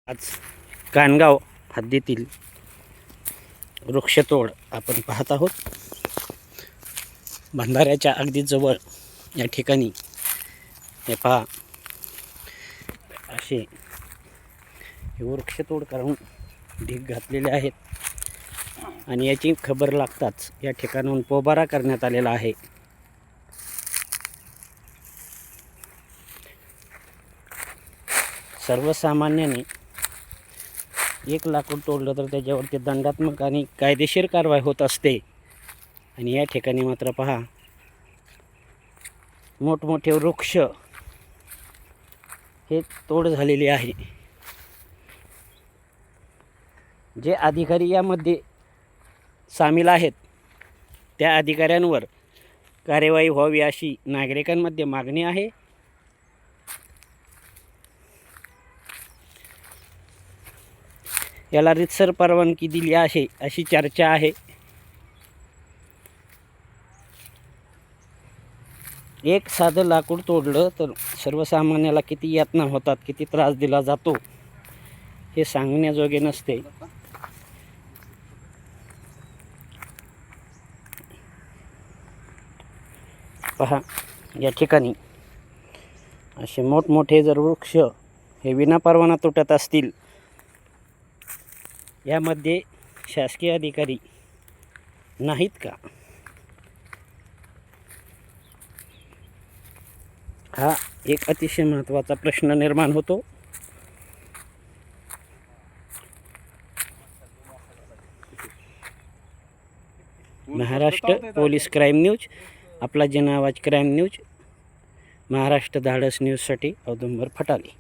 आज कानगाव हद्दीतील वृक्षतोड आपण पाहत आहोत. बंधाऱ्याच्या अगदी जवळ या ठिकाणी हे पहा, असे वृक्षतोड करून ढीग घातलेले आहेत आणि याची खबर लागताच या ठिकाणाहून पोबारा करण्यात आलेला आहे. सर्वसामान्याने एक लाकूड तोडलं तर त्याच्यावरती दंडात्मक आणि कायदेशीर कारवाई होत असते. आणि या ठिकाणी मात्र पहा, मोठमोठे वृक्ष हे तोड झालेले आहे. जे अधिकारी यामध्ये सामील आहेत त्या अधिकाऱ्यांवर कार्यवाही व्हावी अशी नागरिकांमध्ये मागणी आहे. याला रीतसर परवानगी दिली आहे अशी चर्चा आहे. एक साधं लाकूड तोडलं तर सर्वसामान्याला किती यातना होतात, किती त्रास दिला जातो हे सांगण्याजोगे नसते. पहा, या ठिकाणी असे मोठमोठे जर वृक्ष हे विनापरवाना तुटत असतील, यामध्ये शासकीय अधिकारी नाहीत का? हा एक अतिशय महत्त्वाचा प्रश्न निर्माण होतो. महाराष्ट्र पोलीस क्राईम न्यूज, आपला जन आवाज क्राईम न्यूज, महाराष्ट्र धाडस न्यूजसाठी औदुंबर फटाले.